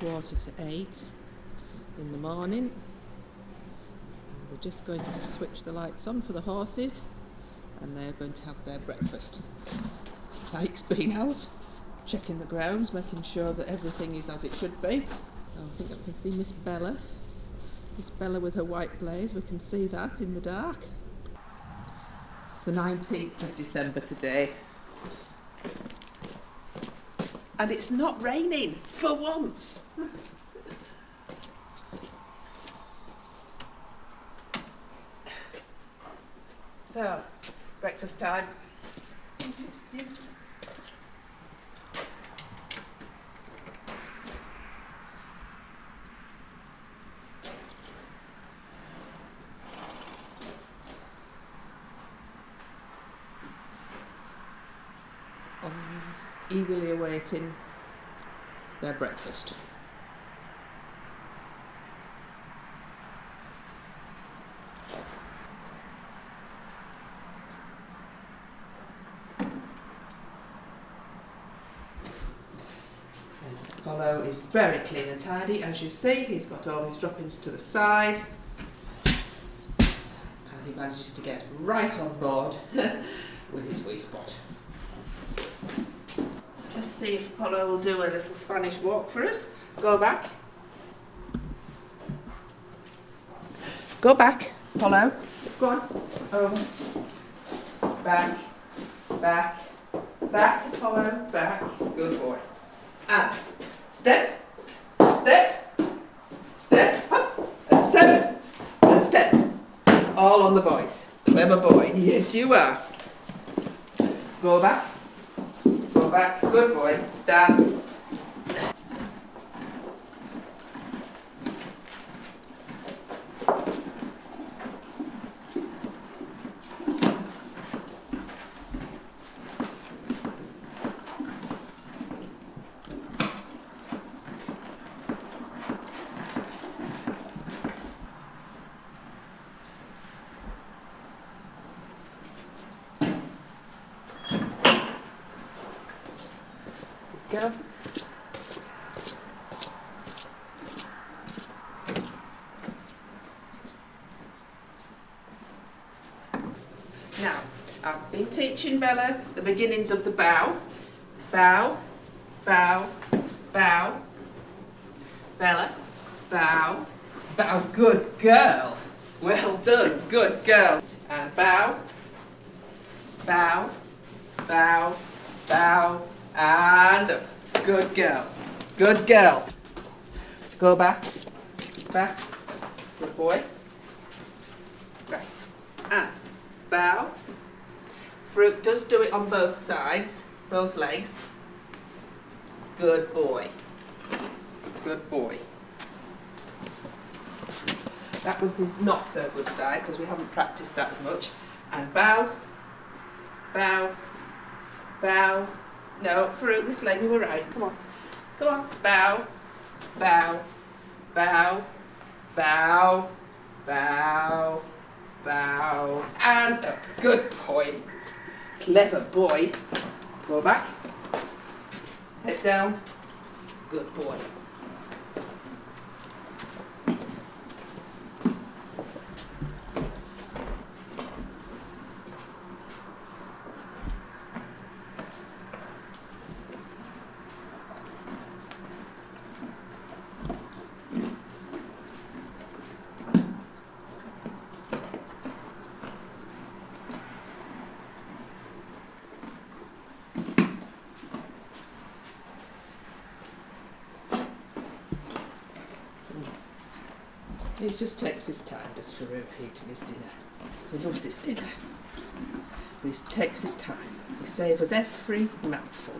7:15 in the morning. We're just going to switch the lights on for the horses and they're going to have their breakfast. Ike's been out, checking the grounds, making sure that everything is as it should be. I think I can see Miss Bella. Miss Bella with her white blaze, we can see that in the dark. It's the 19th of December today. And it's not raining, for once. So, breakfast time. Yes. Eagerly awaiting their breakfast. Apollo is very clean and tidy, as you see. He's got all his droppings to the side and he manages to get right on board with his wee spot. Let's see if Apollo will do a little Spanish walk for us. Go back. Go back, Apollo. Go on. Over. Back. Back. Back, Apollo. Back. Good boy. And step. Step. Step. Up. And step. And step. All on the voice. Clever boy. Yes, you are. Go back. Go back. Good boy. Stand. Go. Now, I've been teaching Bella the beginnings of the bow. Bow, bow, bow. Bella, bow, bow. Good girl. Well done. Good girl. And bow, bow, bow, bow. And up. Good girl. Good girl. Go back. Back. Good boy. Right. And bow. Fruit does do it on both sides, both legs. Good boy. Good boy. That was his not so good side because we haven't practiced that as much. And bow. Bow. Bow. No, Fruit, this leg, you were right. Come on. Come on. Bow. Bow. Bow. Bow. Bow. Bow. And up. Good boy. Clever boy. Go back. Head down. Good boy. He just takes his time, does Farouk, eating his dinner. He loves his dinner. But he takes his time. He savours every mouthful.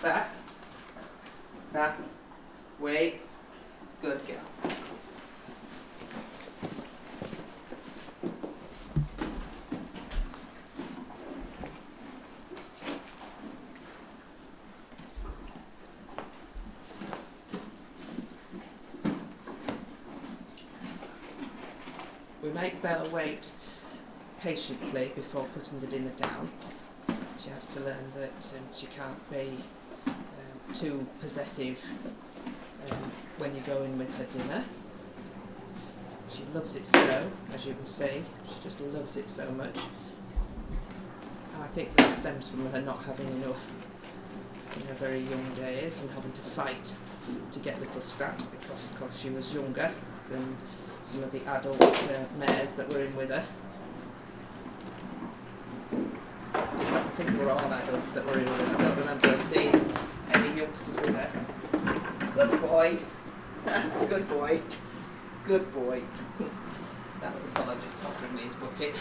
Back, back, Wait. Good girl. We make Bella wait patiently before putting the dinner down. She has to learn that she can't be too possessive when you go in with her dinner. She loves it so, as you can see. She just loves it so much. And I think that stems from her not having enough in her very young days and having to fight to get little scraps because she was younger than some of the adult mares that were in with her. I think they were all adults that were in with her. I don't remember seeing any youngsters with her. Good boy. Good boy. Good boy. That was Apollo just offering me his bucket.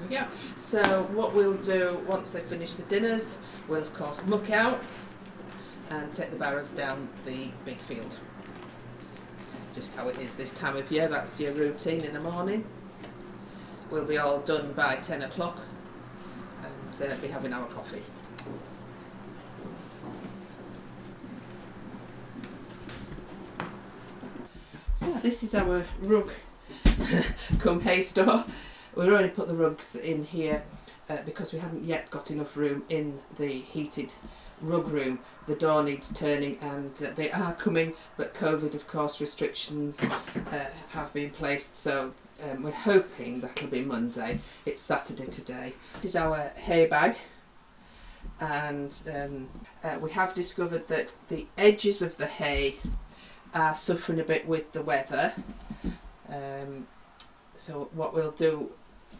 Yeah. So what we'll do once they finish the dinners, we'll of course muck out and take the barrows down the big field. It's just how it is this time of year. That's your routine in the morning. We'll be all done by 10 o'clock and be having our coffee. So this is our rug come hay store. We've already put the rugs in here because we haven't yet got enough room in the heated rug room. The door needs turning and they are coming, but COVID of course restrictions have been placed, so we're hoping that'll be Monday. It's Saturday today. This is our hay bag, and we have discovered that the edges of the hay are suffering a bit with the weather. So what we'll do,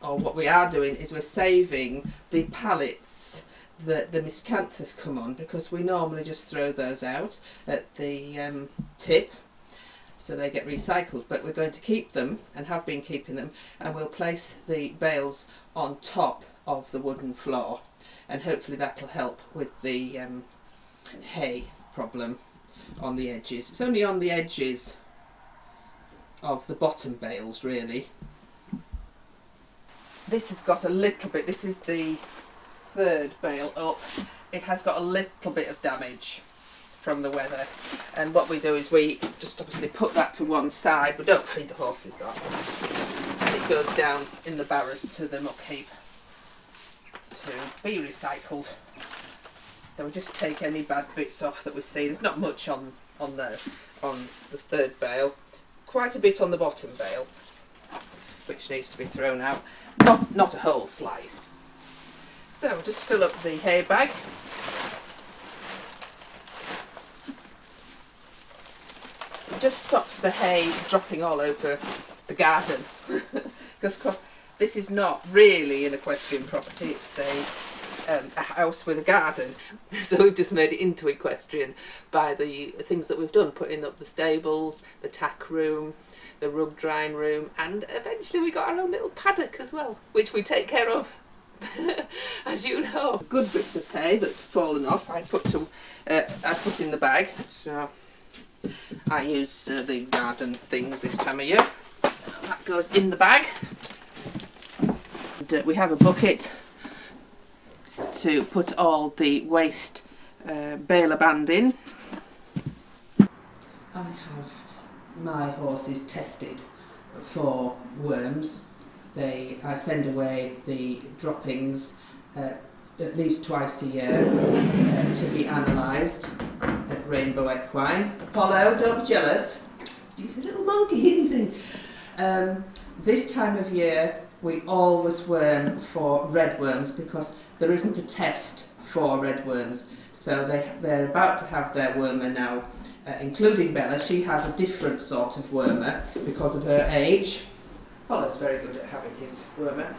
or what we are doing, is we're saving the pallets that the miscanthus come on, because we normally just throw those out at the tip so they get recycled, but we're going to keep them and have been keeping them, and we'll place the bales on top of the wooden floor, and hopefully that'll help with the hay problem on the edges. It's only on the edges of the bottom bales really. This has got a little bit, this is the third bale up, it has got a little bit of damage from the weather, and what we do is we just obviously put that to one side. We don't feed the horses that, and it goes down in the barrows to the muck heap to be recycled. So we just take any bad bits off that we see. There's not much on the third bale, quite a bit on the bottom bale which needs to be thrown out, not a whole slice. So we'll just fill up the hay bag. It just stops the hay dropping all over the garden because of course this is not really an equestrian property, it's a house with a garden, so we've just made it into equestrian by the things that we've done, putting up the stables, the tack room, the rug drying room, and eventually we got our own little paddock as well, which we take care of as you know. Good bits of hay that's fallen off I put in the bag, so I use the garden things this time of year, so that goes in the bag. And, we have a bucket to put all the waste baler band in. I have my horses tested for worms. I send away the droppings at least twice a year to be analysed at Rainbow Equine. Apollo, don't be jealous. He's a little monkey, isn't he? This time of year we always worm for red worms because there isn't a test for red worms. So they're about to have their wormer now, including Bella. She has a different sort of wormer because of her age. Apollo's very good at having his wormer.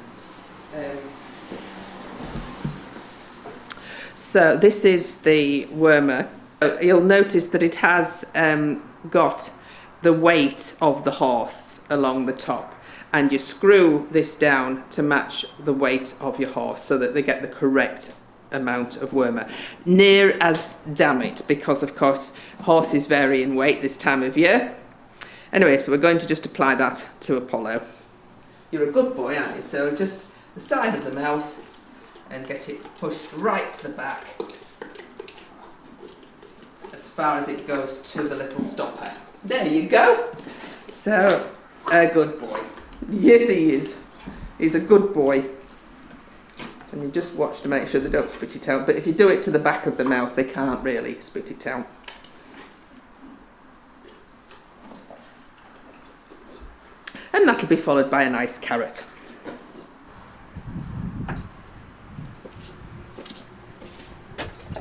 So this is the wormer. You'll notice that it has got the weight of the horse along the top, and you screw this down to match the weight of your horse so that they get the correct amount of wormer. Near as damn it, because of course horses vary in weight this time of year. Anyway, so we're going to just apply that to Apollo. You're a good boy, aren't you? So just the side of the mouth and get it pushed right to the back as far as it goes to the little stopper. There you go. So, a good boy. Yes, he is. He's a good boy. And you just watch to make sure they don't spit it out. But if you do it to the back of the mouth, they can't really spit it out. And that'll be followed by a nice carrot.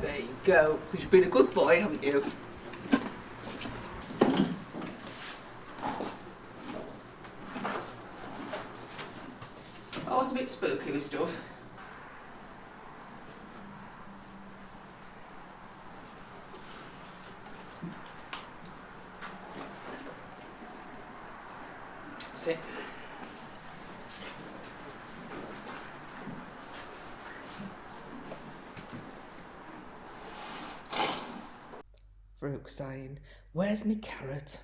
There you go. Because you've been a good boy, haven't you? Oh, it's a bit spooky with stuff. That's it. Farouk sighing, where's me carrot?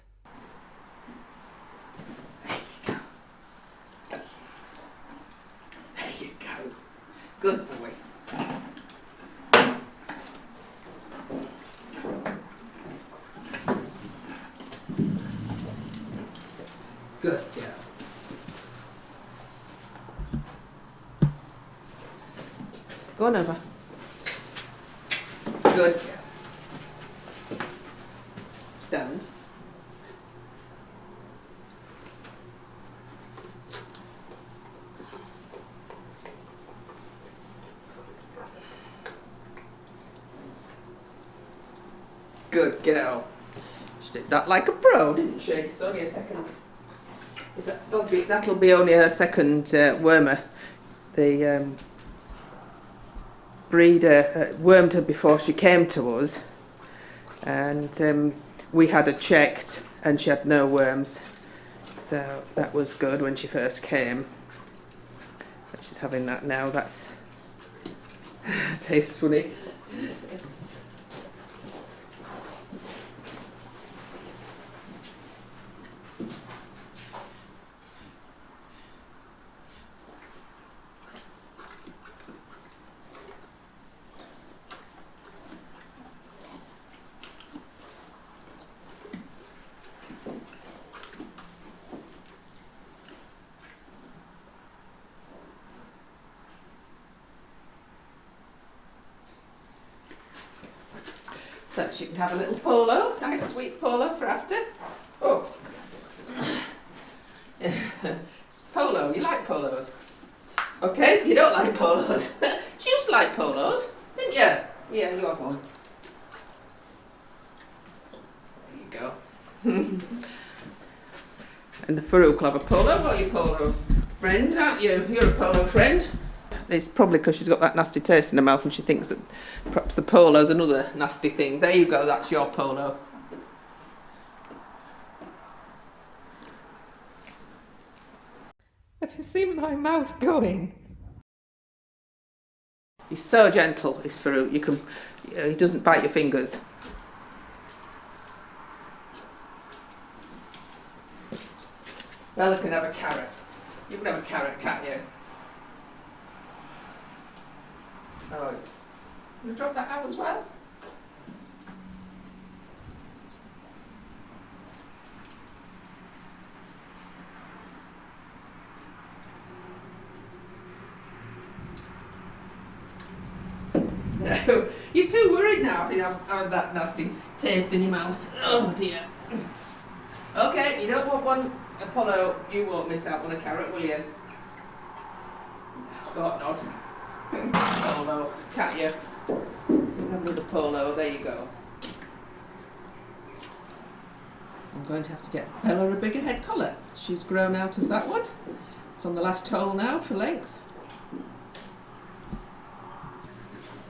There you go. Good boy. Good girl. Go on over. Good girl. Stand. Good girl. She did that like a pro, didn't she? It's only a second. That'll be only a second wormer. The breeder wormed her before she came to us, and we had her checked and she had no worms, so that was good when she first came. But she's having that now. That's tastes funny. So she can have a little polo, nice sweet polo for after. Oh, it's polo, you like polos? Okay, you don't like polos. She used to like polos, didn't you? Yeah, you have one. There you go. And the Farouk will have a polo. What are you, polo friend, aren't you? You're a polo friend. It's probably because she's got that nasty taste in her mouth and she thinks that perhaps the polo's another nasty thing. There you go, that's your polo. Have you seen my mouth going? He's so gentle, this Farouk. He doesn't bite your fingers. Bella can have a carrot. You can have a carrot, can't you? Oh, yes. You drop that out as well? No, you're too worried now if you have that nasty taste in your mouth. Oh dear. Okay, you don't want one Apollo, you won't miss out on a carrot, will you? God, not. Polo, can't you? Have another polo, there you go. I'm going to have to get Bella a bigger head collar. She's grown out of that one. It's on the last hole now for length.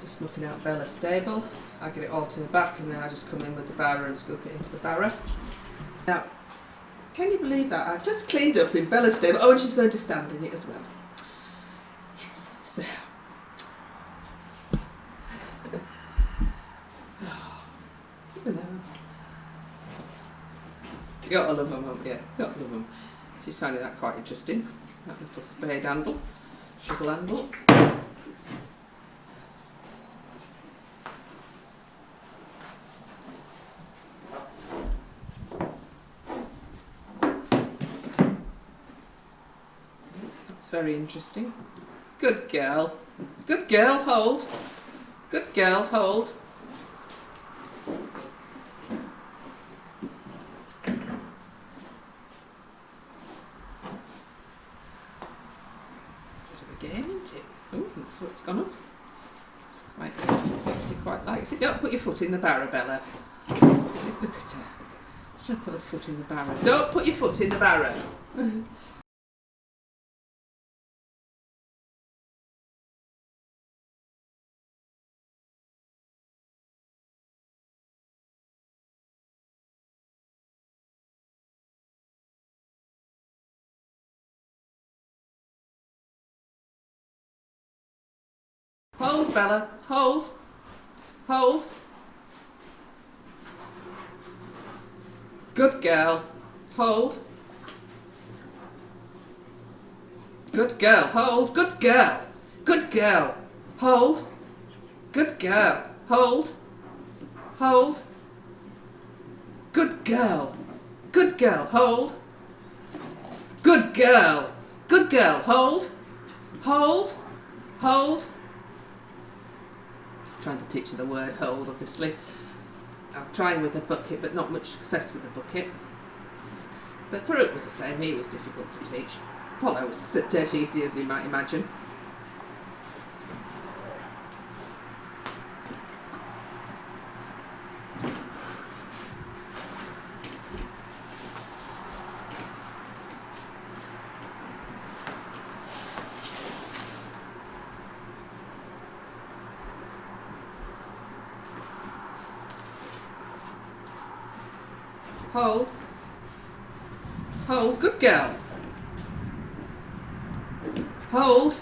Just looking out Bella's stable. I get it all to the back and then I just come in with the barrow and scoop it into the barrow. Now, can you believe that? I've just cleaned up in Bella's stable. Oh, and she's going to stand in it as well. Yes, so. You got to love them, haven't you? You got to love them. She's finding that quite interesting. That little spade handle, shovel handle. That's very interesting. Good girl. Good girl, hold. Good girl, hold. Again, isn't it? Oh, my foot's gone up. She quite likes it. Don't put your foot in the barrow, Bella. Look at her. She's trying to put her foot in the barrow. Don't put your foot in the barrow. Hold, Bella. Hold. Hold. Good girl. Hold. Good girl. Hold. Good girl. Good girl. Hold. Good girl. Hold. Hold. Good girl. Good girl. Hold. Good girl. Good girl. Hold. Hold. Hold. Trying to teach her the word hold, obviously. I'm trying with a bucket, but not much success with the bucket. But Farouk was the same, he was difficult to teach. Apollo was dead easy, as you might imagine. Hold. Hold. Good girl. Hold.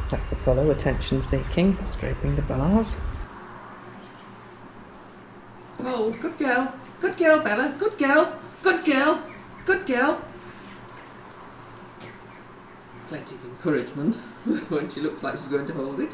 That's Apollo attention seeking, scraping the bars. Hold. Good girl. Good girl, Bella. Good girl. Good girl. Good girl. Plenty of encouragement when she looks like she's going to hold it.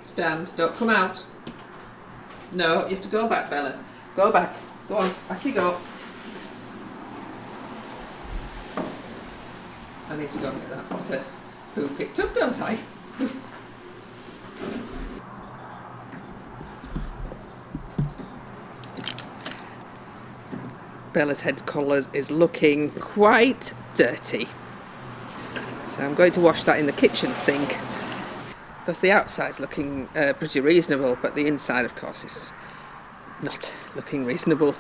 Stand, don't come out. No, you have to go back, Bella. Go back. Go on, back you go. I need to go and get that poo picked up, don't I? Yes. Bella's head collar is looking quite dirty. So I'm going to wash that in the kitchen sink. Because the outside's looking pretty reasonable, but the inside, of course, is not looking reasonable.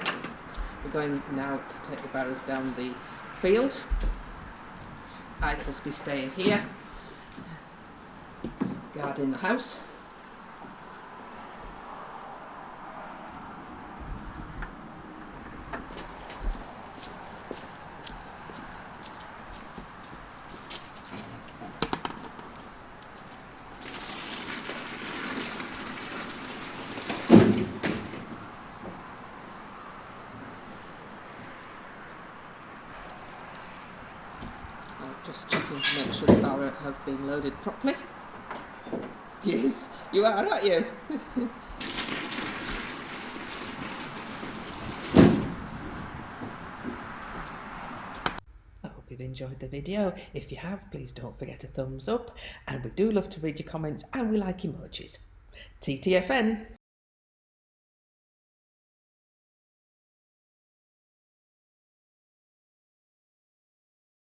We're going now to take the barrows down the field. I must be staying here, guarding the house. Just checking to make sure the barrow has been loaded properly. Yes, you are, aren't you? you've enjoyed the video. If you have, please don't forget a thumbs up, and we do love to read your comments and we like emojis. TTFN.